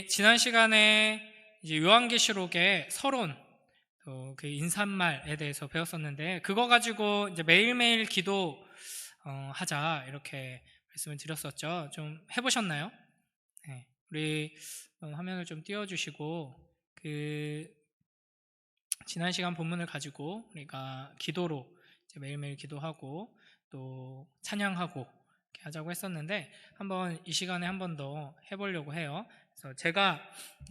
지난 시간에 이제 요한계시록의 서론, 또 그 인사말에 대해서 배웠었는데, 그거 가지고 이제 매일매일 기도 하자 이렇게 말씀을 드렸었죠. 좀 해보셨나요? 네. 우리 화면을 좀 띄워주시고, 지난 시간 본문을 가지고 우리가 기도로 이제 매일매일 기도하고 또 찬양하고 이렇게 하자고 했었는데, 한번 이 시간에 한 번 더 해보려고 해요. 그래서 제가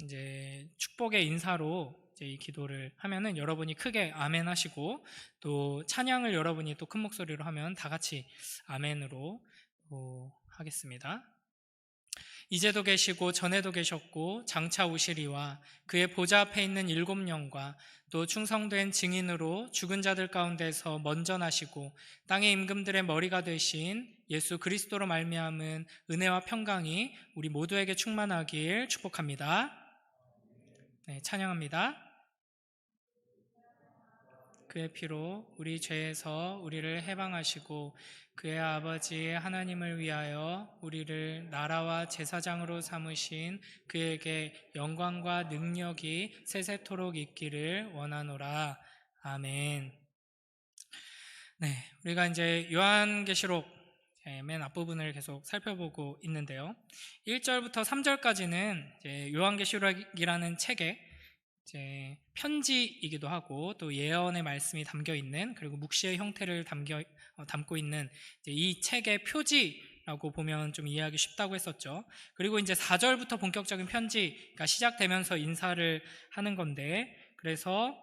이제 축복의 인사로 이제 이 기도를 하면은 여러분이 크게 아멘 하시고, 또 찬양을 여러분이 또 큰 목소리로 하면 다 같이 아멘으로 하겠습니다. 이제도 계시고 전에도 계셨고 장차 오시리와 그의 보좌 앞에 있는 일곱 영과 또 충성된 증인으로 죽은 자들 가운데서 먼저 나시고 땅의 임금들의 머리가 되신 예수 그리스도로 말미암은 은혜와 평강이 우리 모두에게 충만하길 축복합니다. 네, 찬양합니다. 그의 피로 우리 죄에서 우리를 해방하시고 그의 아버지 하나님을 위하여 우리를 나라와 제사장으로 삼으신 그에게 영광과 능력이 세세토록 있기를 원하노라. 아멘. 네, 우리가 이제 요한계시록 맨 앞부분을 계속 살펴보고 있는데요. 1절부터 3절까지는 요한계시록이라는 책에 이제 편지이기도 하고 또 예언의 말씀이 담겨 있는, 그리고 묵시의 형태를 담고 있는 이 책의 표지라고 보면 좀 이해하기 쉽다고 했었죠. 그리고 이제 4절부터 본격적인 편지가 시작되면서 인사를 하는 건데, 그래서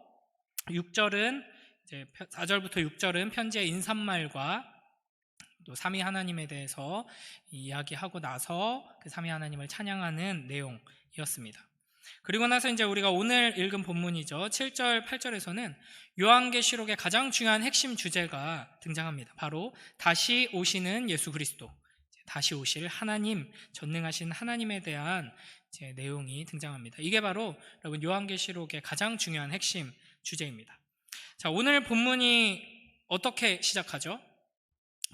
6절은 이제 4절부터 6절은 편지의 인사말과 또 삼위 하나님에 대해서 이야기하고 나서 그 삼위 하나님을 찬양하는 내용이었습니다. 그리고 나서 이제 우리가 오늘 읽은 본문이죠. 7절, 8절에서는 요한계시록의 가장 중요한 핵심 주제가 등장합니다. 바로 다시 오시는 예수 그리스도, 다시 오실 하나님, 전능하신 하나님에 대한 내용이 등장합니다. 이게 바로 여러분 요한계시록의 가장 중요한 핵심 주제입니다. 자, 오늘 본문이 어떻게 시작하죠?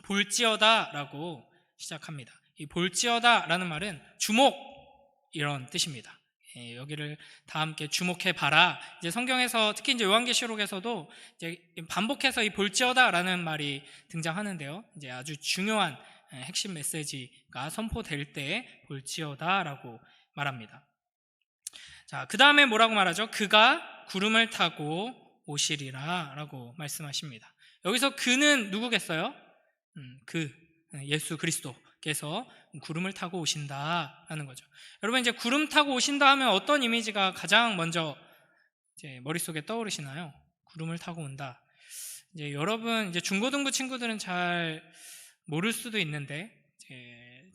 볼지어다라고 시작합니다. 이 볼지어다라는 말은 주목, 이런 뜻입니다. 여기를 다 함께 주목해 봐라. 이제 성경에서 특히 이제 요한계시록에서도 이제 반복해서 이 볼지어다라는 말이 등장하는데요. 이제 아주 중요한 핵심 메시지가 선포될 때 볼지어다라고 말합니다. 자, 그 다음에 뭐라고 말하죠? 그가 구름을 타고 오시리라라고 말씀하십니다. 여기서 그는 누구겠어요? 예수 그리스도께서 구름을 타고 오신다라는 거죠. 여러분, 이제 구름 타고 오신다 하면 어떤 이미지가 가장 먼저 이제 머릿속에 떠오르시나요? 구름을 타고 온다. 이제 여러분, 이제 중고등부 친구들은 잘 모를 수도 있는데,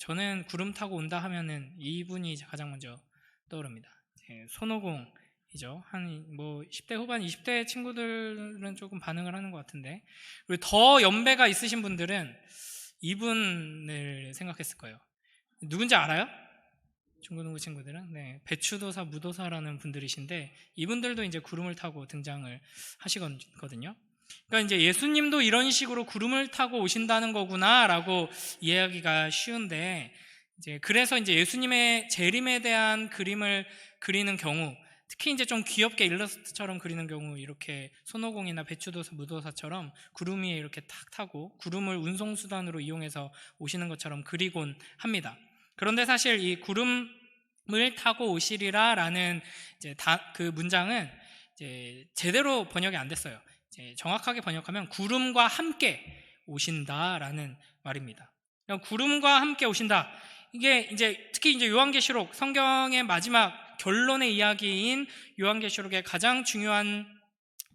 저는 구름 타고 온다 하면은 이분이 이제 가장 먼저 떠오릅니다. 손오공이죠. 한 10대 후반, 20대 친구들은 조금 반응을 하는 것 같은데, 그리고 더 연배가 있으신 분들은 이분을 생각했을 거예요. 누군지 알아요? 중고등부 친구들은? 네, 배추도사, 무도사라는 분들이신데, 이분들도 이제 구름을 타고 등장을 하시거든요. 그러니까 이제 예수님도 이런 식으로 구름을 타고 오신다는 거구나라고 이해하기가 쉬운데, 그래서 이제 예수님의 재림에 대한 그림을 그리는 경우, 특히 이제 좀 귀엽게 일러스트처럼 그리는 경우, 이렇게 손오공이나 배추도사, 무도사처럼 구름 위에 이렇게 탁 타고 구름을 운송수단으로 이용해서 오시는 것처럼 그리곤 합니다. 그런데 사실 이 구름을 타고 오시리라라는 그 문장은 제대로 번역이 안 됐어요. 정확하게 번역하면 구름과 함께 오신다라는 말입니다. 구름과 함께 오신다. 이게 특히 요한계시록, 성경의 마지막 결론의 이야기인 요한계시록의 가장 중요한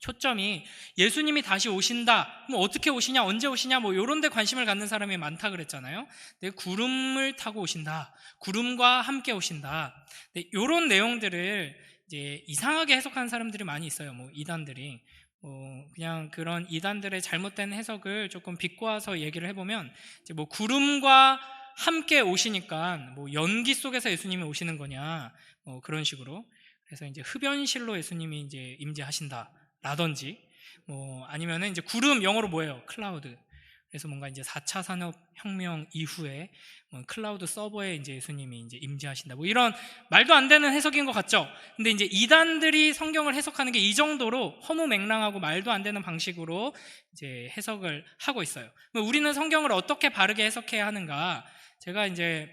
초점이 예수님이 다시 오신다. 어떻게 오시냐, 언제 오시냐, 이런 데 관심을 갖는 사람이 많다 그랬잖아요. 근데 구름을 타고 오신다. 구름과 함께 오신다. 이런 내용들을 이상하게 해석하는 사람들이 많이 있어요. 이단들이. 그냥 그런 이단들의 잘못된 해석을 조금 비꼬아서 얘기를 해보면, 구름과 함께 오시니까 연기 속에서 예수님이 오시는 거냐, 그런 식으로. 그래서 흡연실로 예수님이 임재하신다 라든지, 아니면은 구름, 영어로 뭐예요? 클라우드. 그래서 뭔가 이제 4차 산업혁명 이후에 뭐 클라우드 서버에 이제 예수님이 이제 임재하신다. 뭐 이런 말도 안 되는 해석인 것 같죠? 근데 이제 이단들이 성경을 해석하는 게 이 정도로 허무맹랑하고 말도 안 되는 방식으로 이제 해석을 하고 있어요. 우리는 성경을 어떻게 바르게 해석해야 하는가? 제가 이제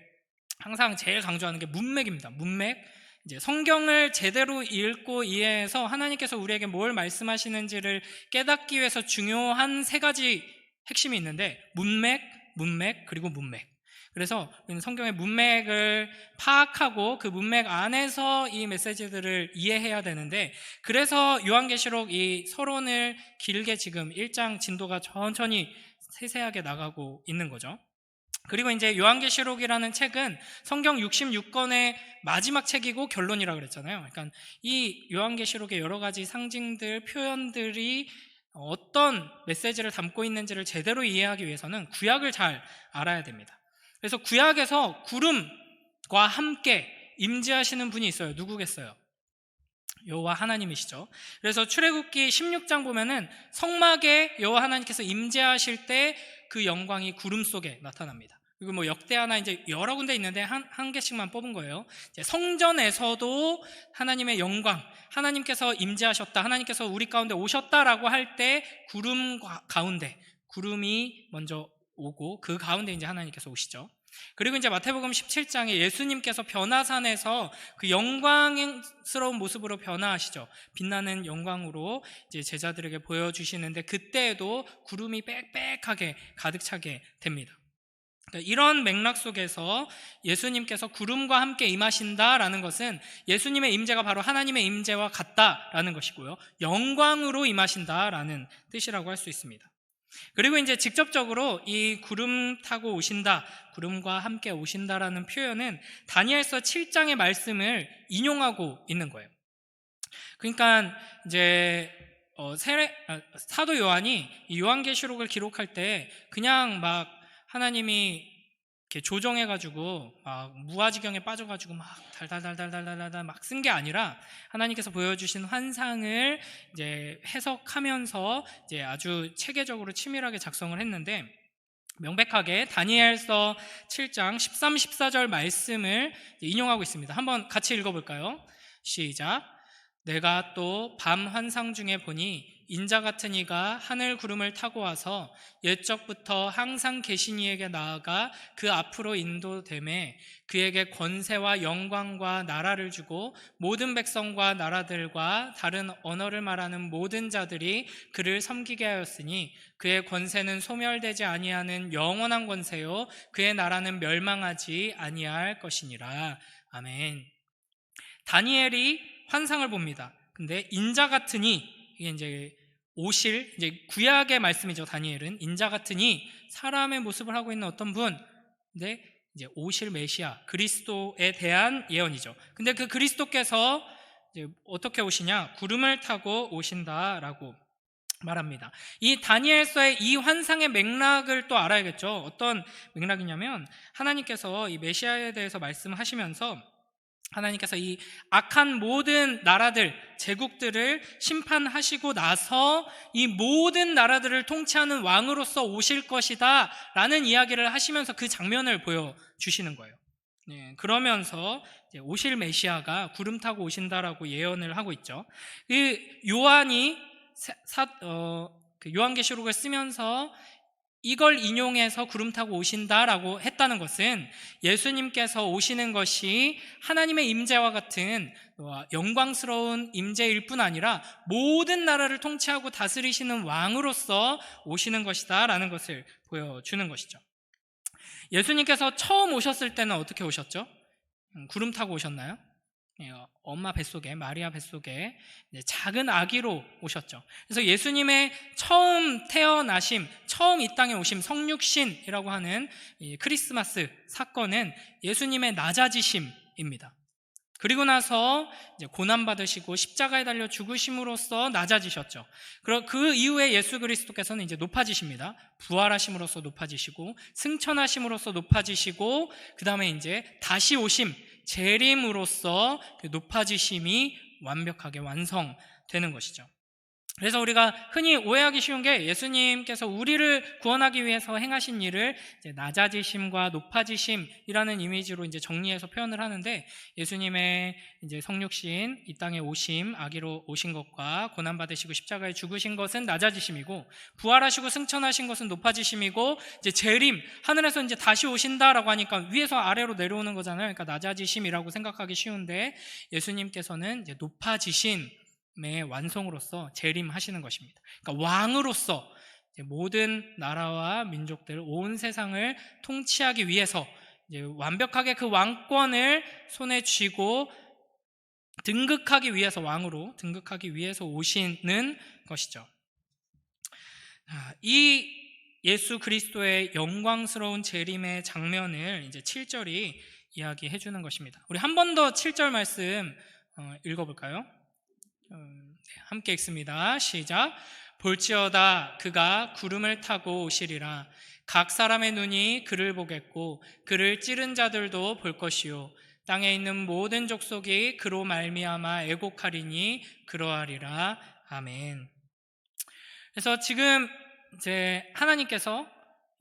항상 제일 강조하는 게 문맥입니다. 문맥. 이제 성경을 제대로 읽고 이해해서 하나님께서 우리에게 뭘 말씀하시는지를 깨닫기 위해서 중요한 세 가지 핵심이 있는데 문맥, 그리고 문맥. 그래서 성경의 문맥을 파악하고 그 문맥 안에서 이 메시지들을 이해해야 되는데, 그래서 요한계시록 이 서론을 길게 지금 1장 진도가 천천히 세세하게 나가고 있는 거죠. 그리고 이제 요한계시록이라는 책은 성경 66권의 마지막 책이고 결론이라고 그랬잖아요. 그러니까 이 요한계시록의 여러 가지 상징들, 표현들이 어떤 메시지를 담고 있는지를 제대로 이해하기 위해서는 구약을 잘 알아야 됩니다. 그래서 구약에서 구름과 함께 임재하시는 분이 있어요. 누구겠어요? 여호와 하나님이시죠. 그래서 출애굽기 16장 보면은 성막에 여호와 하나님께서 임재하실 때 그 영광이 구름 속에 나타납니다. 그리고 뭐 역대하나 이제 여러 군데 있는데 한 개씩만 뽑은 거예요. 이제 성전에서도 하나님의 영광, 하나님께서 임재하셨다, 하나님께서 우리 가운데 오셨다라고 할 때 구름 가운데 구름이 먼저 오고 그 가운데 이제 하나님께서 오시죠. 그리고 이제 마태복음 17장에 예수님께서 변화산에서 그 영광스러운 모습으로 변화하시죠. 빛나는 영광으로 이제 제자들에게 보여주시는데 그때에도 구름이 빽빽하게 가득 차게 됩니다. 그러니까 이런 맥락 속에서 예수님께서 구름과 함께 임하신다라는 것은 예수님의 임재가 바로 하나님의 임재와 같다라는 것이고요, 영광으로 임하신다라는 뜻이라고 할 수 있습니다. 그리고 이제 직접적으로 이 구름 타고 오신다, 구름과 함께 오신다라는 표현은 다니엘서 7장의 말씀을 인용하고 있는 거예요. 그러니까 이제 사도 요한이 이 요한계시록을 기록할 때 그냥 막 하나님이 이렇게 조정해가지고 막 무아지경에 빠져가지고 막 달달달달달달달 막 쓴 게 아니라 하나님께서 보여주신 환상을 이제 해석하면서 이제 아주 체계적으로 치밀하게 작성을 했는데, 명백하게 다니엘서 7장 13, 14절 말씀을 인용하고 있습니다. 한번 같이 읽어볼까요? 시작. 내가 또 밤 환상 중에 보니 인자 같은 이가 하늘 구름을 타고 와서 옛적부터 항상 계신 이에게 나아가 그 앞으로 인도되매 그에게 권세와 영광과 나라를 주고 모든 백성과 나라들과 다른 언어를 말하는 모든 자들이 그를 섬기게 하였으니 그의 권세는 소멸되지 아니하는 영원한 권세요 그의 나라는 멸망하지 아니할 것이니라. 아멘. 다니엘이 환상을 봅니다. 근데 인자 같으니, 이게 이제 오실, 이제 구약의 말씀이죠. 다니엘은 인자 같으니 사람의 모습을 하고 있는 어떤 분, 근데 이제 오실 메시아 그리스도에 대한 예언이죠. 근데 그 그리스도께서 이제 어떻게 오시냐? 구름을 타고 오신다라고 말합니다. 이 다니엘서의 이 환상의 맥락을 또 알아야겠죠. 어떤 맥락이냐면 하나님께서 이 메시아에 대해서 말씀하시면서 하나님께서 이 악한 모든 나라들, 제국들을 심판하시고 나서 이 모든 나라들을 통치하는 왕으로서 오실 것이다 라는 이야기를 하시면서 그 장면을 보여주시는 거예요. 네, 그러면서 이제 오실 메시아가 구름 타고 오신다라고 예언을 하고 있죠. 그 요한이 요한계시록을 쓰면서 이걸 인용해서 구름 타고 오신다라고 했다는 것은 예수님께서 오시는 것이 하나님의 임재와 같은 영광스러운 임재일 뿐 아니라 모든 나라를 통치하고 다스리시는 왕으로서 오시는 것이다 라는 것을 보여주는 것이죠. 예수님께서 처음 오셨을 때는 어떻게 오셨죠? 구름 타고 오셨나요? 엄마 뱃속에, 마리아 뱃속에 작은 아기로 오셨죠. 그래서 예수님의 처음 태어나심, 처음 이 땅에 오심, 성육신이라고 하는 이 크리스마스 사건은 예수님의 낮아지심입니다. 그리고 나서 이제 고난받으시고 십자가에 달려 죽으심으로써 낮아지셨죠. 그 이후에 예수 그리스도께서는 이제 높아지십니다. 부활하심으로써 높아지시고 승천하심으로써 높아지시고 그 다음에 이제 다시 오심, 재림으로써 높아지심이 완벽하게 완성되는 것이죠. 그래서 우리가 흔히 오해하기 쉬운 게 예수님께서 우리를 구원하기 위해서 행하신 일을 이제 낮아지심과 높아지심이라는 이미지로 이제 정리해서 표현을 하는데, 예수님의 이제 성육신, 이 땅에 오심, 아기로 오신 것과 고난 받으시고 십자가에 죽으신 것은 낮아지심이고, 부활하시고 승천하신 것은 높아지심이고, 이제 재림, 하늘에서 이제 다시 오신다라고 하니까 위에서 아래로 내려오는 거잖아요. 그러니까 낮아지심이라고 생각하기 쉬운데, 예수님께서는 이제 높아지신 의 완성으로서 재림하시는 것입니다. 그러니까 왕으로서 모든 나라와 민족들, 온 세상을 통치하기 위해서 이제 완벽하게 그 왕권을 손에 쥐고 등극하기 위해서, 왕으로 등극하기 위해서 오시는 것이죠. 이 예수 그리스도의 영광스러운 재림의 장면을 이제 7절이 이야기해 주는 것입니다. 우리 한 번 더 7절 말씀 읽어볼까요? 함께 읽습니다. 시작. 볼지어다 그가 구름을 타고 오시리라. 각 사람의 눈이 그를 보겠고 그를 찌른 자들도 볼 것이요 땅에 있는 모든 족속이 그로 말미암아 애곡하리니 그러하리라. 아멘. 그래서 지금 이제 하나님께서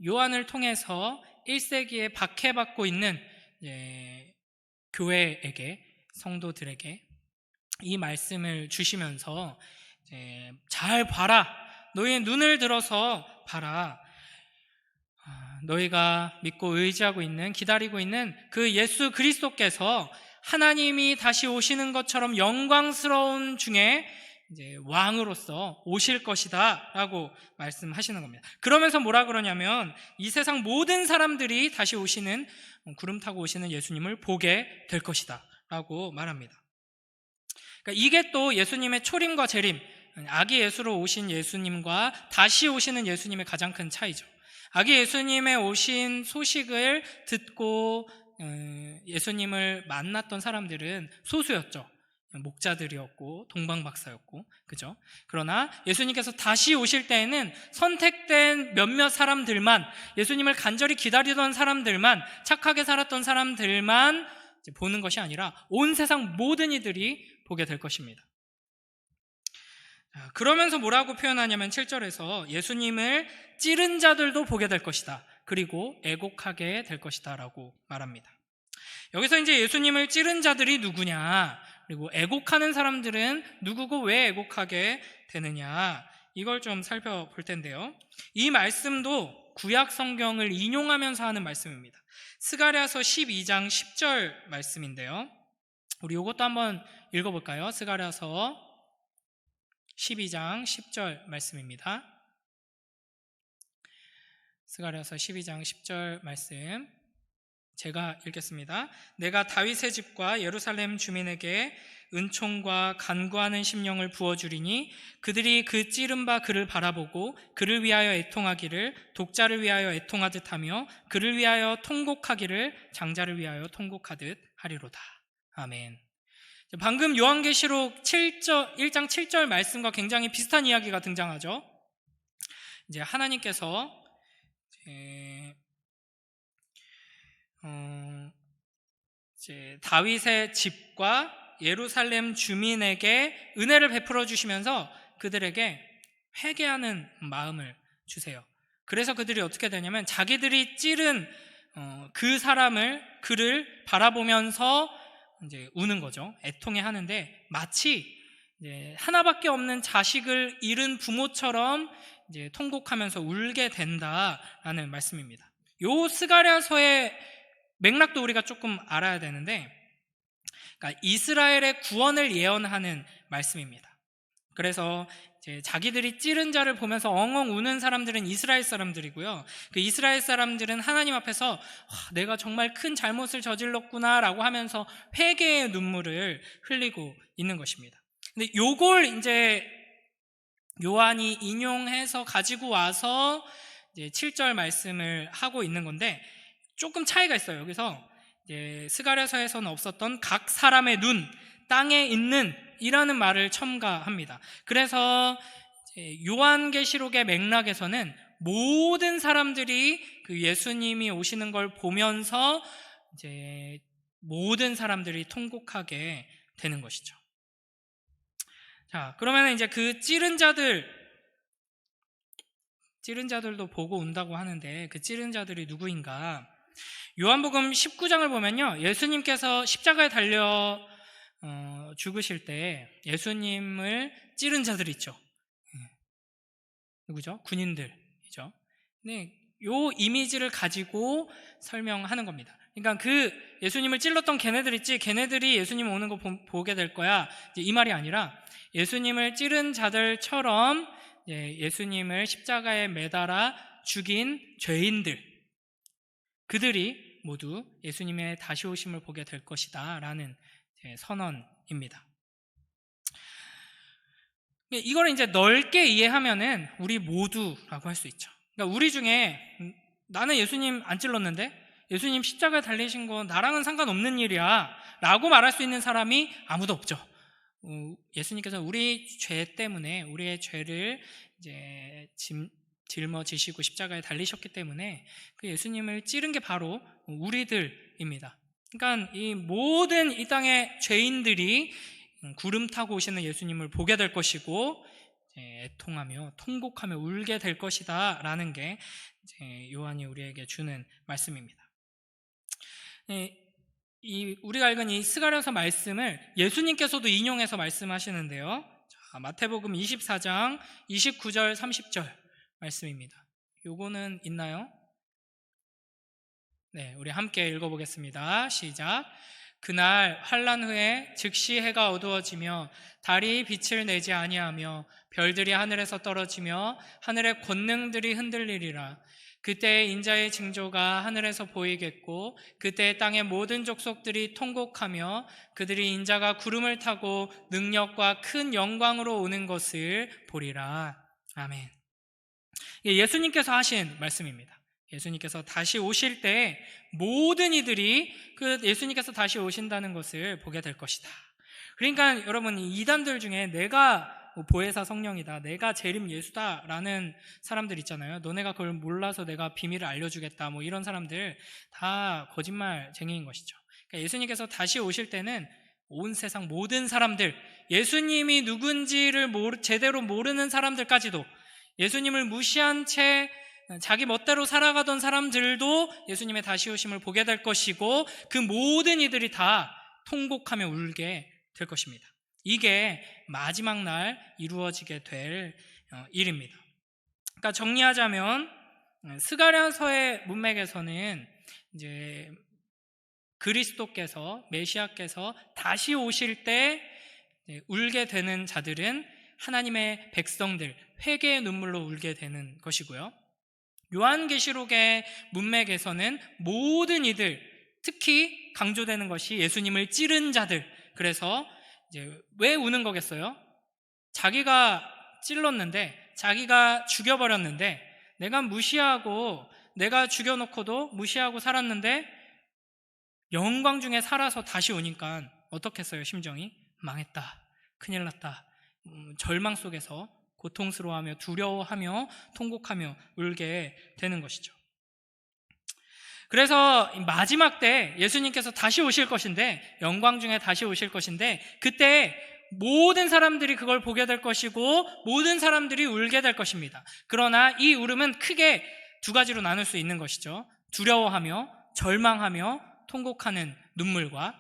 요한을 통해서 1세기에 박해받고 있는 교회에게, 성도들에게 이 말씀을 주시면서 잘 봐라, 너희의 눈을 들어서 봐라, 너희가 믿고 의지하고 있는, 기다리고 있는 그 예수 그리스도께서 하나님이 다시 오시는 것처럼 영광스러운 중에 이제 왕으로서 오실 것이다 라고 말씀하시는 겁니다. 그러면서 뭐라 그러냐면, 이 세상 모든 사람들이 다시 오시는, 구름 타고 오시는 예수님을 보게 될 것이다 라고 말합니다. 그러니까 이게 또 예수님의 초림과 재림, 아기 예수로 오신 예수님과 다시 오시는 예수님의 가장 큰 차이죠. 아기 예수님의 오신 소식을 듣고 예수님을 만났던 사람들은 소수였죠. 목자들이었고 동방박사였고, 그죠? 그러나 예수님께서 다시 오실 때에는 선택된 몇몇 사람들만, 예수님을 간절히 기다리던 사람들만, 착하게 살았던 사람들만 보는 것이 아니라 온 세상 모든 이들이 보게 될 것입니다. 그러면서 뭐라고 표현하냐면 7절에서 예수님을 찌른 자들도 보게 될 것이다, 그리고 애곡하게 될 것이다 라고 말합니다. 여기서 이제 예수님을 찌른 자들이 누구냐, 그리고 애곡하는 사람들은 누구고 왜 애곡하게 되느냐, 이걸 좀 살펴볼 텐데요. 이 말씀도 구약 성경을 인용하면서 하는 말씀입니다. 스가랴서 12장 10절 말씀인데요. 우리 이것도 한번 읽어볼까요? 스가랴서 12장 10절 말씀입니다. 스가랴서 12장 10절 말씀 제가 읽겠습니다. 내가 다윗의 집과 예루살렘 주민에게 은총과 간구하는 심령을 부어주리니 그들이 그 찌른 바 그를 바라보고 그를 위하여 애통하기를 독자를 위하여 애통하듯 하며 그를 위하여 통곡하기를 장자를 위하여 통곡하듯 하리로다. 아멘. 방금 요한계시록 1장 7절 말씀과 굉장히 비슷한 이야기가 등장하죠. 이제 하나님께서 이제 다윗의 집과 예루살렘 주민에게 은혜를 베풀어 주시면서 그들에게 회개하는 마음을 주세요. 그래서 그들이 어떻게 되냐면 자기들이 찌른 그 사람을, 그를 바라보면서 이제 우는 거죠. 애통해 하는데 마치 이제 하나밖에 없는 자식을 잃은 부모처럼 이제 통곡하면서 울게 된다라는 말씀입니다. 요 스가랴서의 맥락도 우리가 조금 알아야 되는데, 그러니까 이스라엘의 구원을 예언하는 말씀입니다. 그래서 이제 자기들이 찌른 자를 보면서 엉엉 우는 사람들은 이스라엘 사람들이고요. 그 이스라엘 사람들은 하나님 앞에서 내가 정말 큰 잘못을 저질렀구나 라고 하면서 회개의 눈물을 흘리고 있는 것입니다. 근데 요걸 이제 요한이 인용해서 가지고 와서 이제 7절 말씀을 하고 있는 건데, 조금 차이가 있어요. 여기서 스가랴서에서는 없었던 각 사람의 눈, 땅에 있는 이라는 말을 첨가합니다. 그래서 요한계시록의 맥락에서는 모든 사람들이 그 예수님이 오시는 걸 보면서 이제 모든 사람들이 통곡하게 되는 것이죠. 자, 그러면 이제 그 찌른 자들도 보고 온다고 하는데 그 찌른 자들이 누구인가? 요한복음 19장을 보면요, 예수님께서 십자가에 달려 죽으실 때 예수님을 찌른 자들 있죠. 누구죠? 군인들이죠. 네, 요 이미지를 가지고 설명하는 겁니다. 그러니까 그 예수님을 찔렀던 걔네들 있지, 걔네들이 예수님 오는 거 보게 될 거야, 이제 이 말이 아니라 예수님을 찌른 자들처럼 예수님을 십자가에 매달아 죽인 죄인들, 그들이 모두 예수님의 다시 오심을 보게 될 것이다 라는 선언입니다. 이걸 이제 넓게 이해하면은 우리 모두라고 할 수 있죠. 그러니까 우리 중에 나는 예수님 안 찔렀는데 예수님 십자가에 달리신 거 나랑은 상관없는 일이야 라고 말할 수 있는 사람이 아무도 없죠. 예수님께서 우리 죄 때문에 우리의 죄를 이제 짊어지시고 십자가에 달리셨기 때문에 그 예수님을 찌른 게 바로 우리들입니다. 그러니까 이 모든 이 땅의 죄인들이 구름 타고 오시는 예수님을 보게 될 것이고 애통하며 통곡하며 울게 될 것이다 라는 게 요한이 우리에게 주는 말씀입니다. 우리가 읽은 이 스가랴서 말씀을 예수님께서도 인용해서 말씀하시는데요. 자, 마태복음 24장 29절 30절 말씀입니다. 요거는 있나요? 네, 우리 함께 읽어보겠습니다. 시작. 그날 환난 후에 즉시 해가 어두워지며 달이 빛을 내지 아니하며 별들이 하늘에서 떨어지며 하늘의 권능들이 흔들리리라. 그때 인자의 징조가 하늘에서 보이겠고 그때 땅의 모든 족속들이 통곡하며 그들이 인자가 구름을 타고 능력과 큰 영광으로 오는 것을 보리라. 아멘. 예수님께서 하신 말씀입니다. 예수님께서 다시 오실 때 모든 이들이 그 예수님께서 다시 오신다는 것을 보게 될 것이다. 그러니까 여러분, 이단들 중에 내가 보혜사 성령이다, 내가 재림 예수다 라는 사람들 있잖아요. 너네가 그걸 몰라서 내가 비밀을 알려주겠다, 뭐 이런 사람들 다 거짓말쟁이인 것이죠. 그러니까 예수님께서 다시 오실 때는 온 세상 모든 사람들, 예수님이 누군지를 제대로 모르는 사람들까지도, 예수님을 무시한 채 자기 멋대로 살아가던 사람들도 예수님의 다시 오심을 보게 될 것이고 그 모든 이들이 다 통곡하며 울게 될 것입니다. 이게 마지막 날 이루어지게 될 일입니다. 그러니까 정리하자면 스가랴서의 문맥에서는 이제 그리스도께서, 메시아께서 다시 오실 때 울게 되는 자들은 하나님의 백성들, 회개의 눈물로 울게 되는 것이고요. 요한계시록의 문맥에서는 모든 이들, 특히 강조되는 것이 예수님을 찌른 자들. 그래서 이제 왜 우는 거겠어요? 자기가 찔렀는데, 자기가 죽여버렸는데, 내가 무시하고, 내가 죽여놓고도 무시하고 살았는데 영광 중에 살아서 다시 오니까 어떻겠어요? 심정이 망했다, 큰일 났다, 절망 속에서 고통스러워하며 두려워하며 통곡하며 울게 되는 것이죠. 그래서 마지막 때 예수님께서 다시 오실 것인데, 영광 중에 다시 오실 것인데, 그때 모든 사람들이 그걸 보게 될 것이고 모든 사람들이 울게 될 것입니다. 그러나 이 울음은 크게 두 가지로 나눌 수 있는 것이죠. 두려워하며 절망하며 통곡하는 눈물과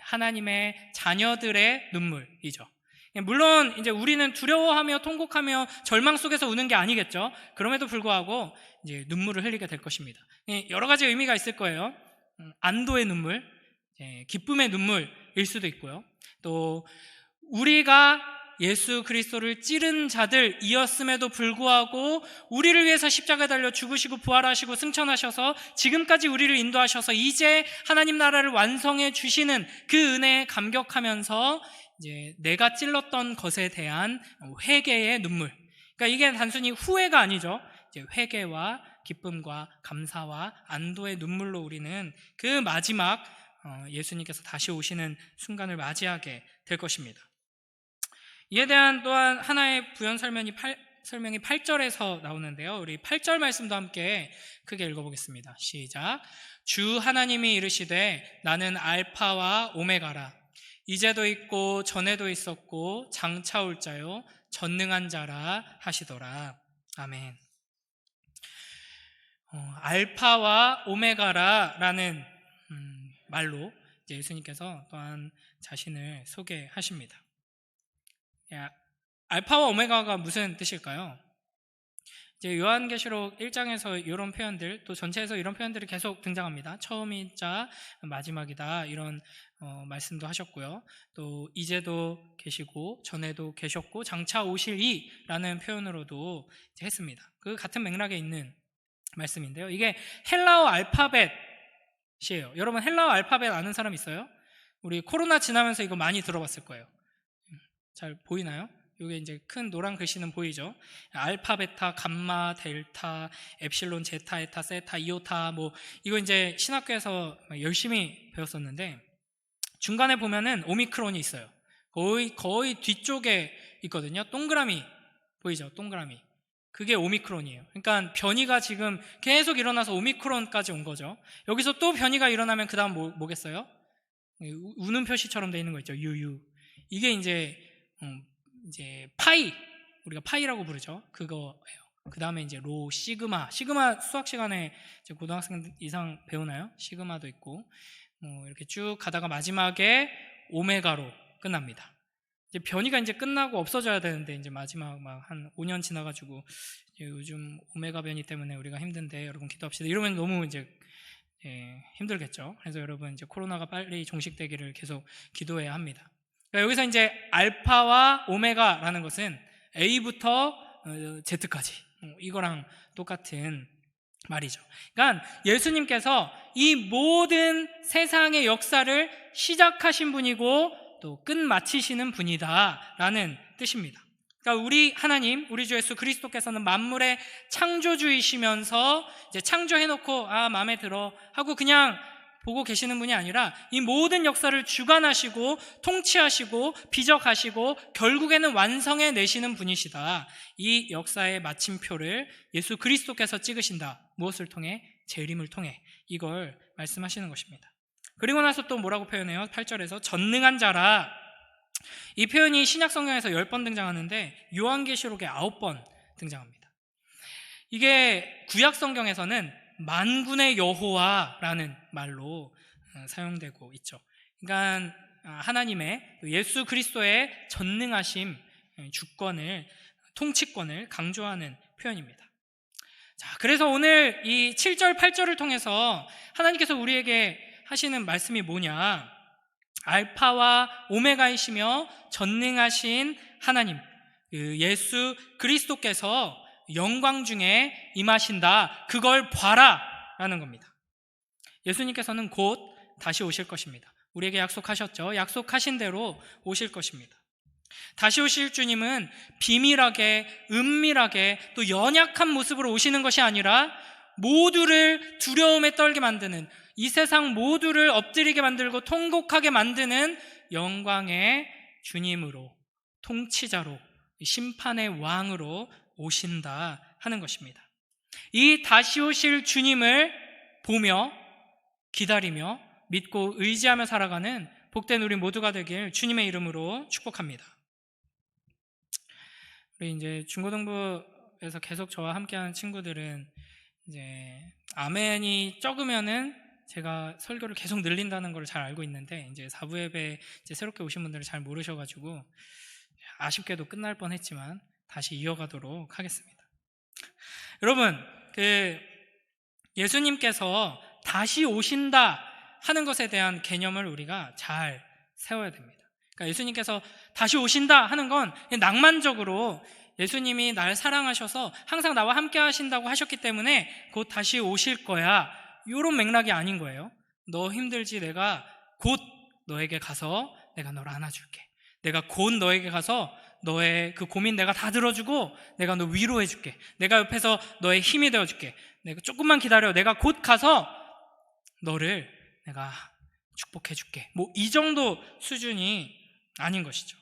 하나님의 자녀들의 눈물이죠. 물론 이제 우리는 두려워하며 통곡하며 절망 속에서 우는 게 아니겠죠. 그럼에도 불구하고 이제 눈물을 흘리게 될 것입니다. 여러 가지 의미가 있을 거예요. 안도의 눈물, 기쁨의 눈물일 수도 있고요. 또 우리가 예수 그리스도를 찌른 자들이었음에도 불구하고 우리를 위해서 십자가에 달려 죽으시고 부활하시고 승천하셔서 지금까지 우리를 인도하셔서 이제 하나님 나라를 완성해 주시는 그 은혜에 감격하면서 이제 내가 찔렀던 것에 대한 회개의 눈물. 그러니까 이게 단순히 후회가 아니죠. 이제 회개와 기쁨과 감사와 안도의 눈물로 우리는 그 마지막 예수님께서 다시 오시는 순간을 맞이하게 될 것입니다. 이에 대한 또한 하나의 부연 설명이 8절에서 나오는데요. 우리 8절 말씀도 함께 크게 읽어보겠습니다. 시작. 주 하나님이 이르시되 나는 알파와 오메가라. 이제도 있고 전에도 있었고 장차 올 자요 전능한 자라 하시더라. 아멘. 알파와 오메가라라는 말로 이제 예수님께서 또한 자신을 소개하십니다. 알파와 오메가가 무슨 뜻일까요? 이제 요한계시록 1장에서 이런 표현들, 또 전체에서 이런 표현들이 계속 등장합니다. 처음이자 마지막이다, 이런 말씀도 하셨고요. 또 이제도 계시고 전에도 계셨고 장차 오실 이라는 표현으로도 이제 했습니다. 그 같은 맥락에 있는 말씀인데요. 이게 헬라어 알파벳이에요. 여러분 헬라어 알파벳 아는 사람 있어요? 우리 코로나 지나면서 이거 많이 들어봤을 거예요. 잘 보이나요? 이게 이제 큰 노란 글씨는 보이죠? 알파, 베타, 감마, 델타, 엡실론, 제타, 에타, 세타, 이오타, 뭐 이거 이제 신학교에서 열심히 배웠었는데 중간에 보면은 오미크론이 있어요. 거의 뒤쪽에 있거든요. 동그라미 보이죠? 동그라미. 그게 오미크론이에요. 그러니까 변이가 지금 계속 일어나서 오미크론까지 온 거죠. 여기서 또 변이가 일어나면 그 다음 뭐겠어요? 우는 표시처럼 돼 있는 거 있죠. 유유. 이게 이제 파이, 우리가 파이라고 부르죠. 그거예요. 그 다음에 이제 로, 시그마 수학 시간에 이제 고등학생 이상 배우나요? 시그마도 있고, 뭐 이렇게 쭉 가다가 마지막에 오메가로 끝납니다. 이제 변이가 이제 끝나고 없어져야 되는데 이제 마지막 막 한 5년 지나가지고 이제 요즘 오메가 변이 때문에 우리가 힘든데 여러분 기도합시다. 이러면 너무 이제 힘들겠죠. 그래서 여러분 이제 코로나가 빨리 종식되기를 계속 기도해야 합니다. 그러니까 여기서 이제 알파와 오메가라는 것은 A부터 Z까지 이거랑 똑같은 말이죠. 그러니까 예수님께서 이 모든 세상의 역사를 시작하신 분이고 또 끝마치시는 분이다라는 뜻입니다. 그러니까 우리 하나님, 우리 주 예수 그리스도께서는 만물의 창조주이시면서 이제 창조해놓고 마음에 들어 하고 그냥 보고 계시는 분이 아니라 이 모든 역사를 주관하시고 통치하시고 비적하시고 결국에는 완성해 내시는 분이시다. 이 역사의 마침표를 예수 그리스도께서 찍으신다. 무엇을 통해? 재림을 통해. 이걸 말씀하시는 것입니다. 그리고 나서 또 뭐라고 표현해요? 8절에서 전능한 자라. 이 표현이 신약성경에서 10번 등장하는데 요한계시록에 9번 등장합니다. 이게 구약성경에서는 만군의 여호와라는 말로 사용되고 있죠. 그러니까 하나님의 예수 그리스도의 전능하심, 주권을, 통치권을 강조하는 표현입니다. 자, 그래서 오늘 이 7절, 8절을 통해서 하나님께서 우리에게 하시는 말씀이 뭐냐? 알파와 오메가이시며 전능하신 하나님, 예수 그리스도께서 영광 중에 임하신다. 그걸 봐라 라는 겁니다. 예수님께서는 곧 다시 오실 것입니다. 우리에게 약속하셨죠. 약속하신 대로 오실 것입니다. 다시 오실 주님은 비밀하게, 은밀하게, 또 연약한 모습으로 오시는 것이 아니라 모두를 두려움에 떨게 만드는, 이 세상 모두를 엎드리게 만들고 통곡하게 만드는 영광의 주님으로, 통치자로, 심판의 왕으로 오신다 하는 것입니다. 이 다시 오실 주님을 보며 기다리며 믿고 의지하며 살아가는 복된 우리 모두가 되길 주님의 이름으로 축복합니다. 우리 이제 중고등부에서 계속 저와 함께하는 친구들은 이제 아멘이 적으면은 제가 설교를 계속 늘린다는 걸 잘 알고 있는데 이제 4부 예배 이제 새롭게 오신 분들은 잘 모르셔가지고 아쉽게도 끝날 뻔했지만 다시 이어가도록 하겠습니다. 여러분, 예수님께서 다시 오신다 하는 것에 대한 개념을 우리가 잘 세워야 됩니다. 그러니까 예수님께서 다시 오신다 하는 건 낭만적으로 예수님이 날 사랑하셔서 항상 나와 함께 하신다고 하셨기 때문에 곧 다시 오실 거야, 이런 맥락이 아닌 거예요. 너 힘들지? 내가 곧 너에게 가서 내가 너를 안아줄게. 내가 곧 너에게 가서 너의 그 고민 내가 다 들어주고 내가 너 위로해줄게. 내가 옆에서 너의 힘이 되어줄게. 내가 조금만 기다려. 내가 곧 가서 너를 내가 축복해줄게. 뭐 이 정도 수준이 아닌 것이죠.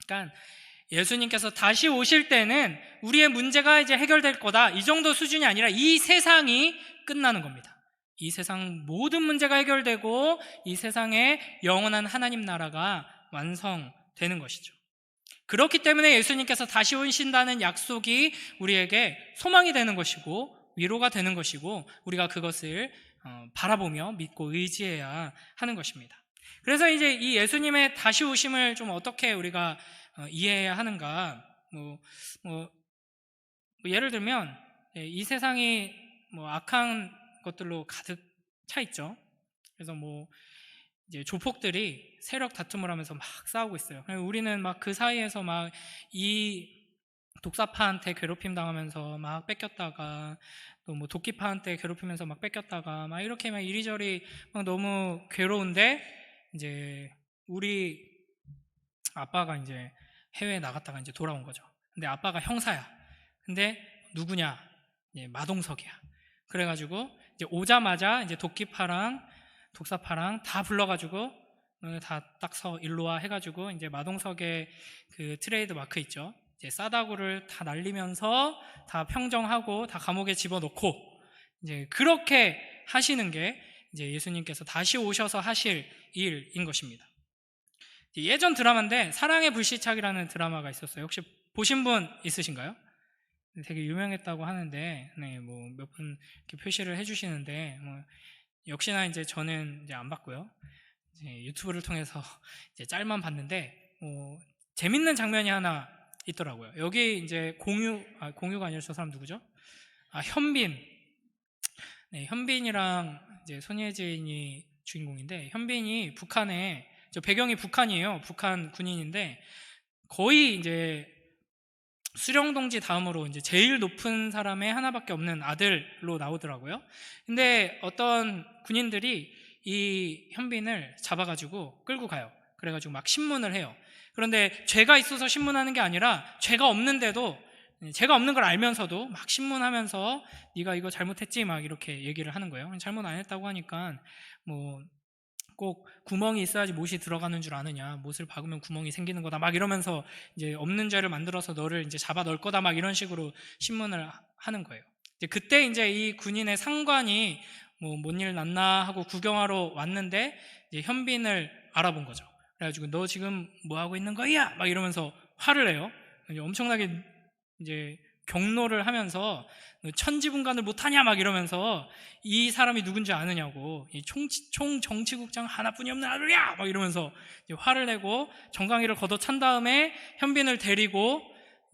그러니까 예수님께서 다시 오실 때는 우리의 문제가 이제 해결될 거다, 이 정도 수준이 아니라 이 세상이 끝나는 겁니다. 이 세상 모든 문제가 해결되고 이 세상에 영원한 하나님 나라가 완성되는 것이죠. 그렇기 때문에 예수님께서 다시 오신다는 약속이 우리에게 소망이 되는 것이고 위로가 되는 것이고 우리가 그것을 바라보며 믿고 의지해야 하는 것입니다. 그래서 이제 이 예수님의 다시 오심을 좀 어떻게 우리가 이해해야 하는가? 예를 들면 이 세상이 악한 것들로 가득 차 있죠. 그래서 이제 조폭들이 세력 다툼을 하면서 막 싸우고 있어요. 우리는 막 그 사이에서 막 이 독사파한테 괴롭힘 당하면서 막 뺏겼다가 또 도끼파한테 괴롭히면서 막 뺏겼다가 막 이렇게 막 이리저리 막 너무 괴로운데 이제 우리 아빠가 이제 해외에 나갔다가 이제 돌아온 거죠. 근데 아빠가 형사야. 근데 누구냐? 마동석이야. 그래가지고 이제 오자마자 이제 도끼파랑 독사파랑 다 불러가지고 다 딱 서 일로 와 해가지고 이제 마동석의 그 트레이드 마크 있죠. 이제 싸다구를 다 날리면서 다 평정하고 다 감옥에 집어넣고 이제 그렇게 하시는 게 이제 예수님께서 다시 오셔서 하실 일인 것입니다. 예전 드라마인데 사랑의 불시착이라는 드라마가 있었어요. 혹시 보신 분 있으신가요? 되게 유명했다고 하는데 몇 분 이렇게 표시를 해주시는데 역시나 이제 저는 이제 안 봤고요. 이제 유튜브를 통해서 이제 짤만 봤는데 재밌는 장면이 하나 있더라고요. 여기 이제 공유가 아니라 저 사람 누구죠? 현빈. 현빈이랑 이제 손예진이 주인공인데 현빈이 북한에 배경이 북한이에요. 북한 군인인데 거의 이제 수령동지 다음으로 이제 제일 높은 사람의 하나밖에 없는 아들로 나오더라고요. 근데 어떤 군인들이 이 현빈을 잡아가지고 끌고 가요. 그래가지고 막 신문을 해요. 그런데 죄가 있어서 신문하는 게 아니라 죄가 없는데도 죄가 없는 걸 알면서도 막 신문하면서 네가 이거 잘못했지 막 이렇게 얘기를 하는 거예요. 잘못 안 했다고 하니까 꼭 구멍이 있어야지 못이 들어가는 줄 아느냐, 못을 박으면 구멍이 생기는 거다 막 이러면서 이제 없는 죄를 만들어서 너를 이제 잡아 넣을 거다 막 이런 식으로 신문을 하는 거예요. 이제 그때 이제 이 군인의 상관이 뭔 일 났나 하고 구경하러 왔는데 이제 현빈을 알아본 거죠. 그래가지고 너 지금 뭐 하고 있는 거야? 막 이러면서 화를 내요. 이제 엄청나게 이제 경로를 하면서 천지분간을 못하냐 막 이러면서 이 사람이 누군지 아느냐고 총 정치국장 하나뿐이 없는 아들이야 막 이러면서 이제 화를 내고 정강이를 걷어찬 다음에 현빈을 데리고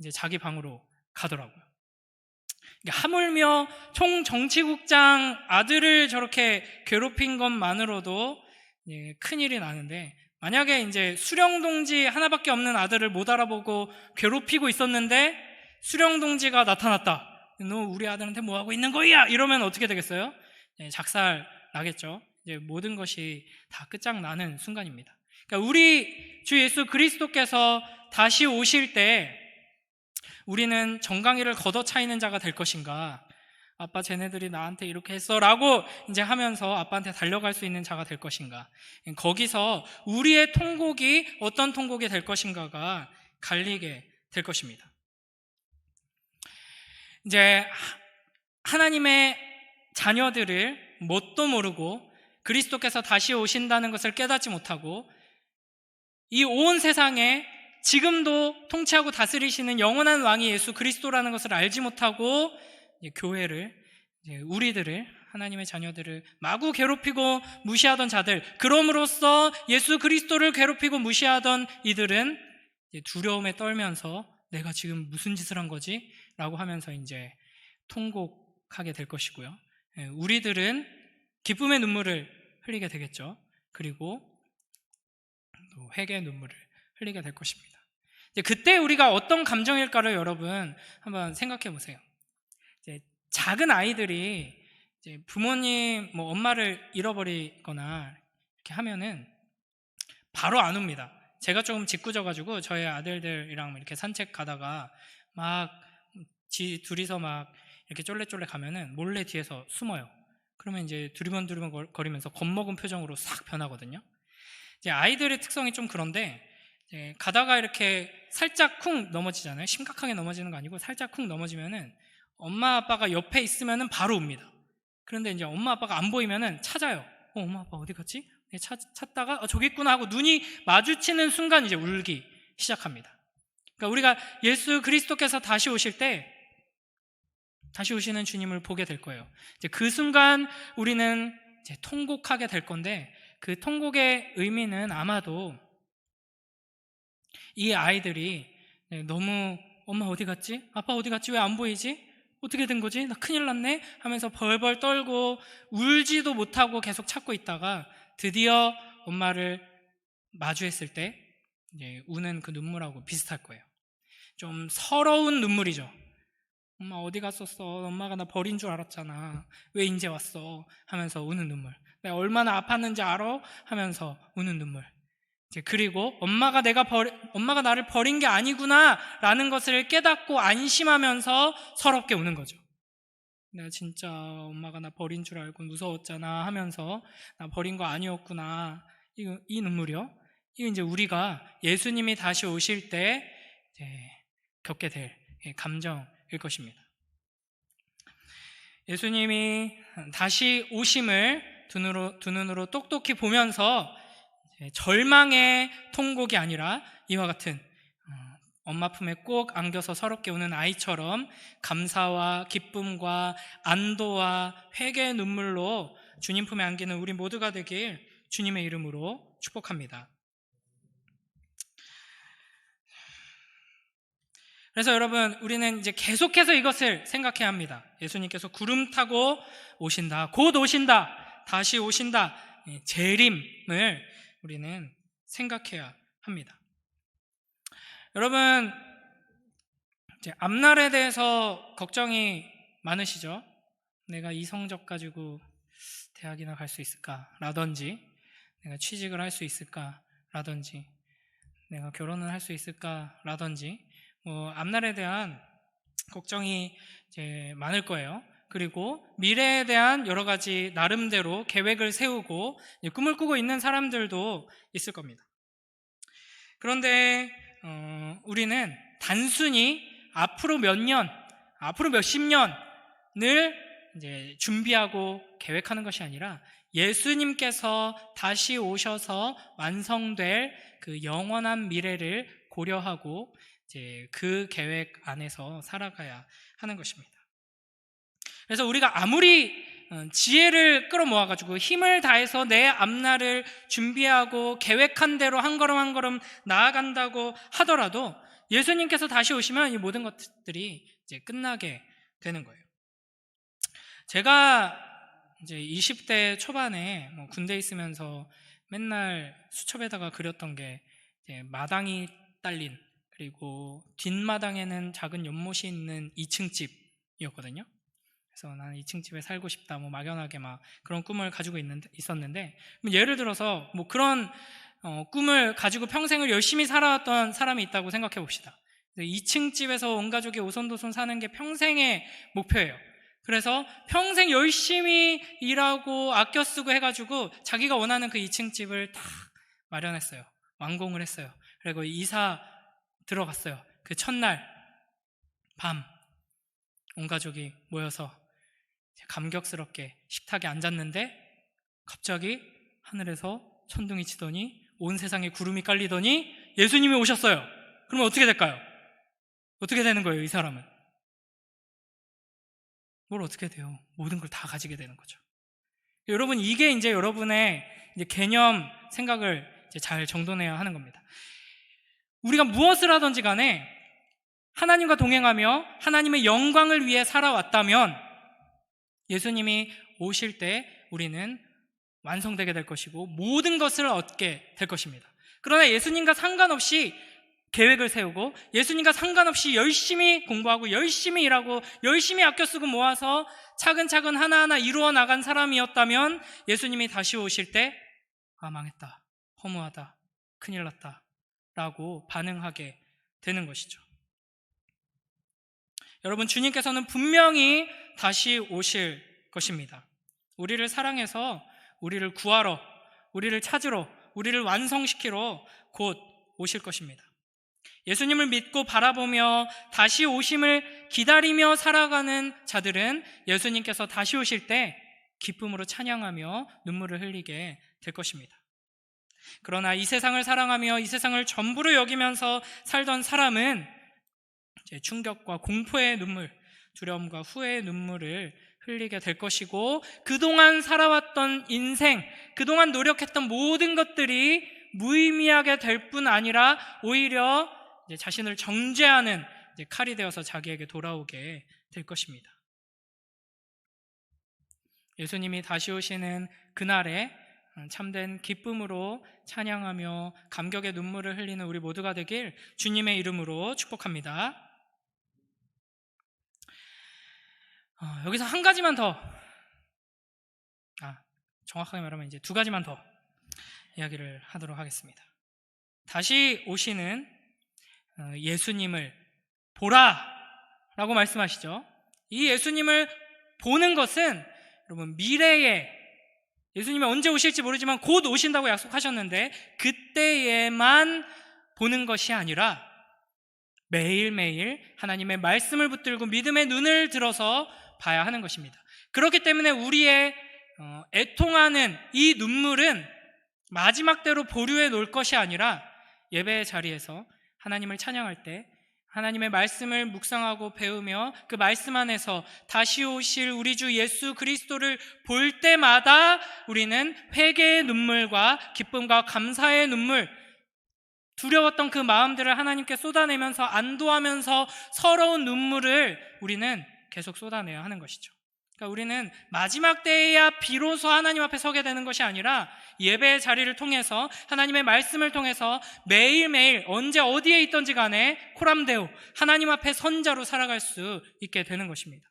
이제 자기 방으로 가더라고요. 하물며 총 정치국장 아들을 저렇게 괴롭힌 것만으로도 큰일이 나는데 만약에 이제 수령동지 하나밖에 없는 아들을 못 알아보고 괴롭히고 있었는데 수령동지가 나타났다. 너 우리 아들한테 뭐 하고 있는 거야? 이러면 어떻게 되겠어요? 작살 나겠죠. 이제 모든 것이 다 끝장나는 순간입니다. 그러니까 우리 주 예수 그리스도께서 다시 오실 때 우리는 정강이를 걷어차이는 자가 될 것인가? 아빠 쟤네들이 나한테 이렇게 했어 라고 이제 하면서 아빠한테 달려갈 수 있는 자가 될 것인가? 거기서 우리의 통곡이 어떤 통곡이 될 것인가가 갈리게 될 것입니다. 이제 하나님의 자녀들을 뭣도 모르고 그리스도께서 다시 오신다는 것을 깨닫지 못하고 이 온 세상에 지금도 통치하고 다스리시는 영원한 왕이 예수 그리스도라는 것을 알지 못하고 교회를, 우리들을, 하나님의 자녀들을 마구 괴롭히고 무시하던 자들, 그럼으로써 예수 그리스도를 괴롭히고 무시하던 이들은 두려움에 떨면서 내가 지금 무슨 짓을 한 거지? 라고 하면서 이제 통곡하게 될 것이고요. 우리들은 기쁨의 눈물을 흘리게 되겠죠. 그리고 또 회개의 눈물을 흘리게 될 것입니다. 그때 우리가 어떤 감정일까를 여러분 한번 생각해 보세요. 작은 아이들이 부모님, 엄마를 잃어버리거나 이렇게 하면은 바로 안 옵니다. 제가 조금 짓궂어가지고 저희 아들들이랑 이렇게 산책 가다가 막 둘이서 막 이렇게 쫄래쫄래 가면은 몰래 뒤에서 숨어요. 그러면 이제 두리번 거리면서 겁먹은 표정으로 싹 변하거든요. 이제 아이들의 특성이 좀 그런데 가다가 이렇게 살짝 쿵 넘어지잖아요. 심각하게 넘어지는 거 아니고 살짝 쿵 넘어지면은 엄마 아빠가 옆에 있으면은 바로 옵니다. 그런데 이제 엄마 아빠가 안 보이면은 찾아요. 엄마 아빠 어디 갔지? 찾다가 저기 있구나 하고 눈이 마주치는 순간 이제 울기 시작합니다. 그러니까 우리가 예수 그리스도께서 다시 오실 때, 다시 오시는 주님을 보게 될 거예요. 이제 그 순간 우리는 이제 통곡하게 될 건데, 그 통곡의 의미는 아마도 이 아이들이 너무 엄마 어디 갔지? 아빠 어디 갔지? 왜 안 보이지? 어떻게 된 거지? 나 큰일 났네? 하면서 벌벌 떨고 울지도 못하고 계속 찾고 있다가 드디어 엄마를 마주했을 때 이제 우는 그 눈물하고 비슷할 거예요. 좀 서러운 눈물이죠. 엄마 어디 갔었어? 엄마가 나 버린 줄 알았잖아. 왜 이제 왔어? 하면서 우는 눈물. 내가 얼마나 아팠는지 알아? 하면서 우는 눈물. 그리고 엄마가 나를 버린 게 아니구나 라는 것을 깨닫고 안심하면서 서럽게 우는 거죠. 내가 진짜 엄마가 나 버린 줄 알고 무서웠잖아 하면서 나 버린 거 아니었구나. 이 눈물이요. 이거 이제 우리가 예수님이 다시 오실 때 겪게 될 감정일 것입니다. 예수님이 다시 오심을 두 눈으로 똑똑히 보면서 절망의 통곡이 아니라 이와 같은 엄마 품에 꼭 안겨서 서럽게 우는 아이처럼 감사와 기쁨과 안도와 회개의 눈물로 주님 품에 안기는 우리 모두가 되길 주님의 이름으로 축복합니다. 그래서 여러분, 우리는 이제 계속해서 이것을 생각해야 합니다. 예수님께서 구름 타고 오신다, 곧 오신다, 다시 오신다, 재림을 우리는 생각해야 합니다. 여러분, 이제 앞날에 대해서 걱정이 많으시죠? 내가 이 성적 가지고 대학이나 갈 수 있을까? 라든지, 내가 취직을 할 수 있을까? 라든지, 내가 결혼을 할 수 있을까? 라든지, 앞날에 대한 걱정이 이제 많을 거예요. 그리고 미래에 대한 여러 가지 나름대로 계획을 세우고 꿈을 꾸고 있는 사람들도 있을 겁니다. 그런데 우리는 단순히 앞으로 몇 년, 앞으로 몇십 년을 이제 준비하고 계획하는 것이 아니라 예수님께서 다시 오셔서 완성될 그 영원한 미래를 고려하고 이제 그 계획 안에서 살아가야 하는 것입니다. 그래서 우리가 아무리 지혜를 끌어모아가지고 힘을 다해서 내 앞날을 준비하고 계획한 대로 한 걸음 한 걸음 나아간다고 하더라도 예수님께서 다시 오시면 이 모든 것들이 이제 끝나게 되는 거예요. 제가 이제 20대 초반에 군대에 있으면서 맨날 수첩에다가 그렸던 게 이제 마당이 딸린, 그리고 뒷마당에는 작은 연못이 있는 2층 집이었거든요. 그래서 나는 2층 집에 살고 싶다, 막연하게 그런 꿈을 가지고 있었는데, 예를 들어서 그런 꿈을 가지고 평생을 열심히 살아왔던 사람이 있다고 생각해 봅시다. 2층 집에서 온 가족이 오손도손 사는 게 평생의 목표예요. 그래서 평생 열심히 일하고 아껴 쓰고 해가지고 자기가 원하는 그 2층 집을 다 마련했어요. 완공을 했어요. 그리고 이사 들어갔어요. 그 첫날 밤 온 가족이 모여서 감격스럽게 식탁에 앉았는데 갑자기 하늘에서 천둥이 치더니 온 세상에 구름이 깔리더니 예수님이 오셨어요. 그러면 어떻게 될까요? 어떻게 되는 거예요, 이 사람은? 뭘 어떻게 돼요? 모든 걸 다 가지게 되는 거죠. 여러분, 이게 이제 여러분의 이제 개념 생각을 이제 잘 정돈해야 하는 겁니다. 우리가 무엇을 하든지 간에 하나님과 동행하며 하나님의 영광을 위해 살아왔다면 예수님이 오실 때 우리는 완성되게 될 것이고 모든 것을 얻게 될 것입니다. 그러나 예수님과 상관없이 계획을 세우고 예수님과 상관없이 열심히 공부하고 열심히 일하고 열심히 아껴 쓰고 모아서 차근차근 하나하나 이루어 나간 사람이었다면 예수님이 다시 오실 때 망했다, 허무하다, 큰일 났다 라고 반응하게 되는 것이죠. 여러분, 주님께서는 분명히 다시 오실 것입니다. 우리를 사랑해서 우리를 구하러, 우리를 찾으러, 우리를 완성시키러 곧 오실 것입니다. 예수님을 믿고 바라보며 다시 오심을 기다리며 살아가는 자들은 예수님께서 다시 오실 때 기쁨으로 찬양하며 눈물을 흘리게 될 것입니다. 그러나 이 세상을 사랑하며 이 세상을 전부로 여기면서 살던 사람은 이제 충격과 공포의 눈물, 두려움과 후회의 눈물을 흘리게 될 것이고, 그동안 살아왔던 인생, 그동안 노력했던 모든 것들이 무의미하게 될 뿐 아니라 오히려 이제 자신을 정죄하는 이제 칼이 되어서 자기에게 돌아오게 될 것입니다. 예수님이 다시 오시는 그날에 참된 기쁨으로 찬양하며 감격의 눈물을 흘리는 우리 모두가 되길 주님의 이름으로 축복합니다. 여기서 한 가지만 더, 정확하게 말하면 이제 두 가지만 더 이야기를 하도록 하겠습니다. 다시 오시는 예수님을 보라 라고 말씀하시죠. 이 예수님을 보는 것은 여러분, 미래에 예수님이 언제 오실지 모르지만 곧 오신다고 약속하셨는데 그때에만 보는 것이 아니라 매일매일 하나님의 말씀을 붙들고 믿음의 눈을 들어서 봐야 하는 것입니다. 그렇기 때문에 우리의 애통하는 이 눈물은 마지막 때로 보류해 놓을 것이 아니라 예배의 자리에서 하나님을 찬양할 때 하나님의 말씀을 묵상하고 배우며 그 말씀 안에서 다시 오실 우리 주 예수 그리스도를 볼 때마다 우리는 회개의 눈물과 기쁨과 감사의 눈물, 두려웠던 그 마음들을 하나님께 쏟아내면서 안도하면서 서러운 눈물을 우리는 계속 쏟아내야 하는 것이죠. 그러니까 우리는 마지막 때에야 비로소 하나님 앞에 서게 되는 것이 아니라 예배의 자리를 통해서 하나님의 말씀을 통해서 매일매일 언제 어디에 있든지 간에 코람데오 하나님 앞에 선자로 살아갈 수 있게 되는 것입니다.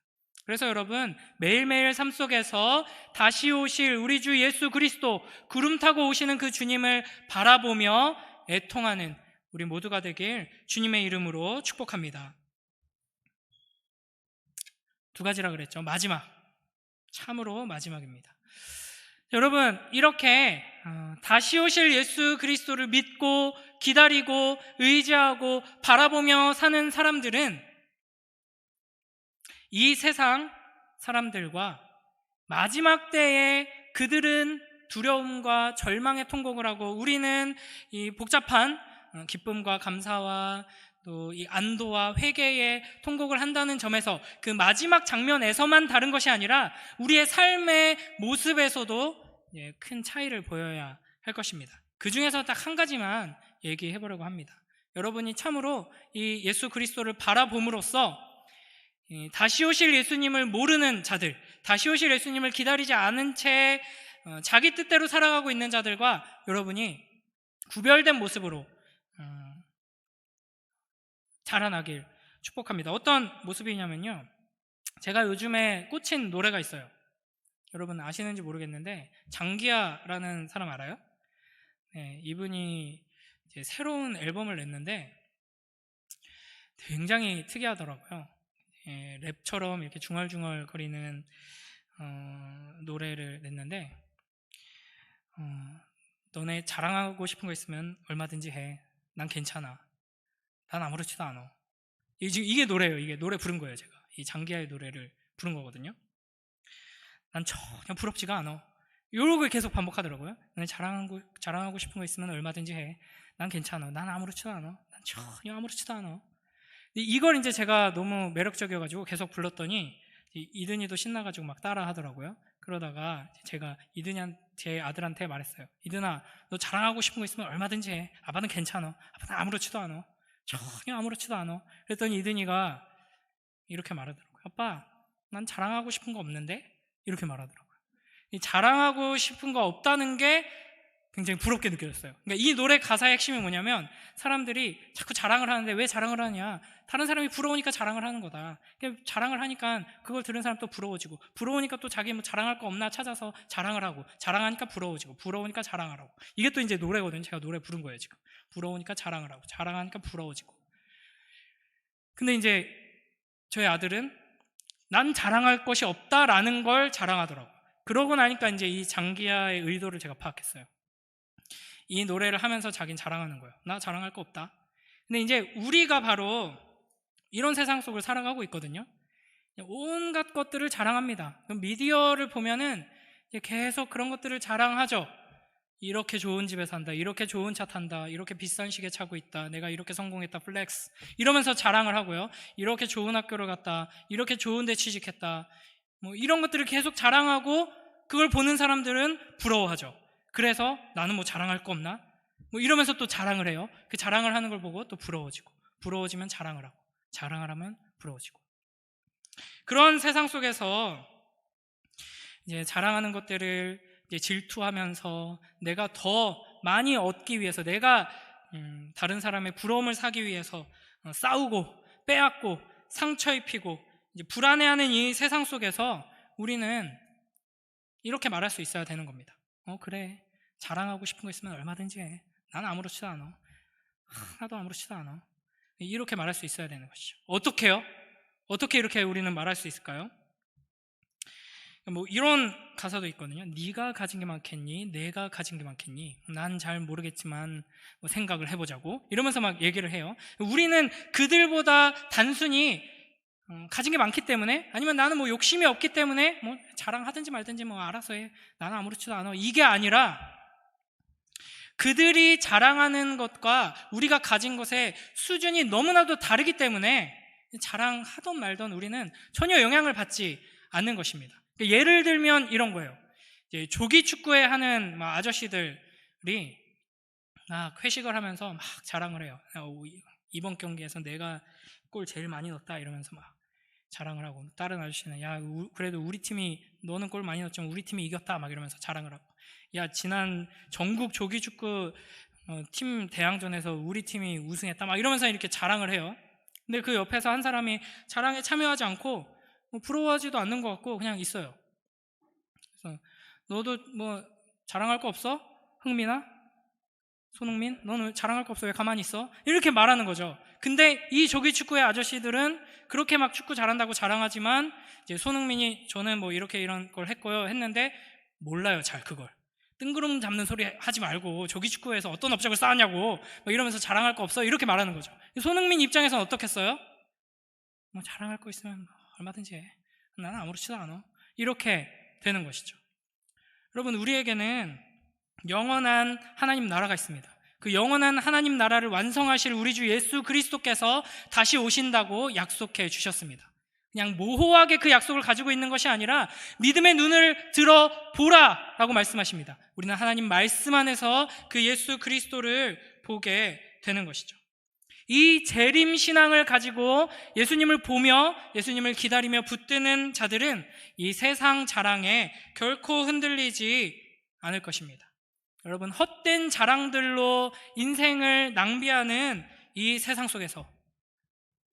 그래서 여러분, 매일매일 삶 속에서 다시 오실 우리 주 예수 그리스도, 구름 타고 오시는 그 주님을 바라보며 애통하는 우리 모두가 되길 주님의 이름으로 축복합니다. 두 가지라 그랬죠. 마지막, 참으로 마지막입니다. 여러분, 이렇게 다시 오실 예수 그리스도를 믿고 기다리고 의지하고 바라보며 사는 사람들은 이 세상 사람들과 마지막 때에 그들은 두려움과 절망의 통곡을 하고 우리는 이 복잡한 기쁨과 감사와 또 이 안도와 회개의 통곡을 한다는 점에서 그 마지막 장면에서만 다른 것이 아니라 우리의 삶의 모습에서도 큰 차이를 보여야 할 것입니다. 그 중에서 딱 한 가지만 얘기해 보려고 합니다. 여러분이 참으로 이 예수 그리스도를 바라봄으로써 다시 오실 예수님을 모르는 자들, 다시 오실 예수님을 기다리지 않은 채 자기 뜻대로 살아가고 있는 자들과 여러분이 구별된 모습으로 자라나길 축복합니다. 어떤 모습이냐면요, 제가 요즘에 꽂힌 노래가 있어요. 여러분 아시는지 모르겠는데 장기하라는 사람 알아요? 네, 이분이 이제 새로운 앨범을 냈는데 굉장히 특이하더라고요. 랩처럼 이렇게 중얼중얼 거리는 노래를 냈는데 너네 자랑하고 싶은 거 있으면 얼마든지 해. 난 괜찮아. 난 아무렇지도 않아. 이게 노래예요. 이게 노래 부른 거예요. 제가 이 장기하의 노래를 부른 거거든요. 난 전혀 부럽지가 않아. 이런 걸 계속 반복하더라고요. 너네 자랑하고 싶은 거 있으면 얼마든지 해. 난 괜찮아. 난 아무렇지도 않아. 난 전혀 아무렇지도 않아. 이걸 이제 제가 너무 매력적이어가지고 계속 불렀더니 이든이도 신나가지고 막 따라 하더라고요. 그러다가 제가 제 아들한테 말했어요. 이든아, 너 자랑하고 싶은 거 있으면 얼마든지 해. 아빠는 괜찮아. 아빠는 아무렇지도 않아. 전혀 아무렇지도 않아. 그랬더니 이든이가 이렇게 말하더라고요. 아빠, 난 자랑하고 싶은 거 없는데? 이렇게 말하더라고요. 이 자랑하고 싶은 거 없다는 게 굉장히 부럽게 느껴졌어요. 그러니까 이 노래 가사의 핵심이 뭐냐면 사람들이 자꾸 자랑을 하는데 왜 자랑을 하냐? 다른 사람이 부러우니까 자랑을 하는 거다. 그러니까 자랑을 하니까 그걸 들은 사람 또 부러워지고, 부러우니까 또 자기 뭐 자랑할 거 없나 찾아서 자랑을 하고, 자랑하니까 부러워지고, 부러우니까 자랑을 하고. 이게 또 이제 노래거든요. 제가 노래 부른 거예요 지금. 부러우니까 자랑을 하고, 자랑하니까 부러워지고. 근데 이제 저희 아들은 난 자랑할 것이 없다라는 걸 자랑하더라고요. 그러고 나니까 이제 이 장기하의 의도를 제가 파악했어요. 이 노래를 하면서 자기는 자랑하는 거예요. 나 자랑할 거 없다. 근데 이제 우리가 바로 이런 세상 속을 살아가고 있거든요. 온갖 것들을 자랑합니다. 미디어를 보면은 계속 그런 것들을 자랑하죠. 이렇게 좋은 집에 산다, 이렇게 좋은 차 탄다, 이렇게 비싼 시계 차고 있다, 내가 이렇게 성공했다, 플렉스 이러면서 자랑을 하고요. 이렇게 좋은 학교를 갔다, 이렇게 좋은 데 취직했다, 뭐 이런 것들을 계속 자랑하고 그걸 보는 사람들은 부러워하죠. 그래서 나는 뭐 자랑할 거 없나? 뭐 이러면서 또 자랑을 해요. 그 자랑을 하는 걸 보고 또 부러워지고, 부러워지면 자랑을 하고, 자랑을 하면 부러워지고. 그런 세상 속에서 이제 자랑하는 것들을 이제 질투하면서 내가 더 많이 얻기 위해서, 내가 다른 사람의 부러움을 사기 위해서 싸우고 빼앗고 상처 입히고 이제 불안해하는 이 세상 속에서 우리는 이렇게 말할 수 있어야 되는 겁니다. 그래, 자랑하고 싶은 거 있으면 얼마든지 해. 난 아무렇지도 않아. 하나도 아무렇지도 않아. 이렇게 말할 수 있어야 되는 것이죠. 어떻게요? 어떻게 이렇게 우리는 말할 수 있을까요? 뭐 이런 가사도 있거든요. 네가 가진 게 많겠니? 내가 가진 게 많겠니? 난 잘 모르겠지만 뭐 생각을 해보자고 이러면서 막 얘기를 해요. 우리는 그들보다 단순히 가진 게 많기 때문에, 아니면 나는 뭐 욕심이 없기 때문에 뭐 자랑하든지 말든지 뭐 알아서 해, 나는 아무렇지도 않아, 이게 아니라 그들이 자랑하는 것과 우리가 가진 것의 수준이 너무나도 다르기 때문에 자랑하던 말던 우리는 전혀 영향을 받지 않는 것입니다. 예를 들면 이런 거예요. 이제 조기 축구에 하는 아저씨들이 회식을 하면서 막 자랑을 해요. 이번 경기에서 내가 골 제일 많이 넣었다 이러면서 막 자랑을 하고, 다른 아저씨는 야 그래도 우리 팀이, 너는 골 많이 넣었지만 우리 팀이 이겼다 막 이러면서 자랑을 하고, 야 지난 전국 조기 축구 팀 대항전에서 우리 팀이 우승했다 막 이러면서 이렇게 자랑을 해요. 근데 그 옆에서 한 사람이 자랑에 참여하지 않고 뭐 부러워하지도 않는 것 같고 그냥 있어요. 그래서 너도 뭐 자랑할 거 없어? 흥민아? 손흥민? 너는 자랑할 거 없어? 왜 가만히 있어? 이렇게 말하는 거죠. 근데 이 조기 축구의 아저씨들은 그렇게 막 축구 잘한다고 자랑하지만 이제 손흥민이 저는 뭐 이렇게 이런 걸 했고요 했는데 몰라요, 잘 그걸. 뜬구름 잡는 소리 하지 말고 조기 축구에서 어떤 업적을 쌓았냐고 뭐 이러면서 자랑할 거 없어 이렇게 말하는 거죠. 손흥민 입장에서는 어떻겠어요? 뭐 자랑할 거 있으면 얼마든지 해. 나는 아무렇지도 않아. 이렇게 되는 것이죠. 여러분, 우리에게는 영원한 하나님 나라가 있습니다. 그 영원한 하나님 나라를 완성하실 우리 주 예수 그리스도께서 다시 오신다고 약속해 주셨습니다. 그냥 모호하게 그 약속을 가지고 있는 것이 아니라 믿음의 눈을 들어 보라 라고 말씀하십니다. 우리는 하나님 말씀 안에서 그 예수 그리스도를 보게 되는 것이죠. 이 재림 신앙을 가지고 예수님을 보며 예수님을 기다리며 붙드는 자들은 이 세상 자랑에 결코 흔들리지 않을 것입니다. 여러분, 헛된 자랑들로 인생을 낭비하는 이 세상 속에서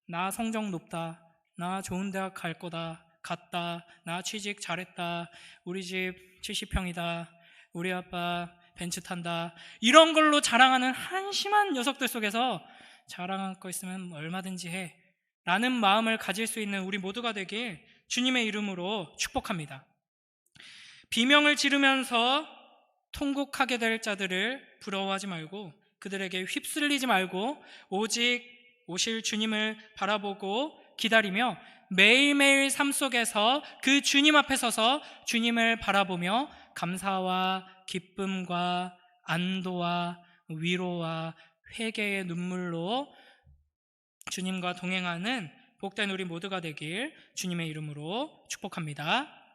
나 성적 높다, 나 좋은 대학 갈 거다, 갔다, 나 취직 잘했다, 우리 집 70평이다, 우리 아빠 벤츠 탄다, 이런 걸로 자랑하는 한심한 녀석들 속에서 자랑할 거 있으면 얼마든지 해 라는 마음을 가질 수 있는 우리 모두가 되길 주님의 이름으로 축복합니다. 비명을 지르면서 통곡하게 될 자들을 부러워하지 말고, 그들에게 휩쓸리지 말고 오직 오실 주님을 바라보고 기다리며 매일매일 삶 속에서 그 주님 앞에 서서 주님을 바라보며 감사와 기쁨과 안도와 위로와 회개의 눈물로 주님과 동행하는 복된 우리 모두가 되길 주님의 이름으로 축복합니다.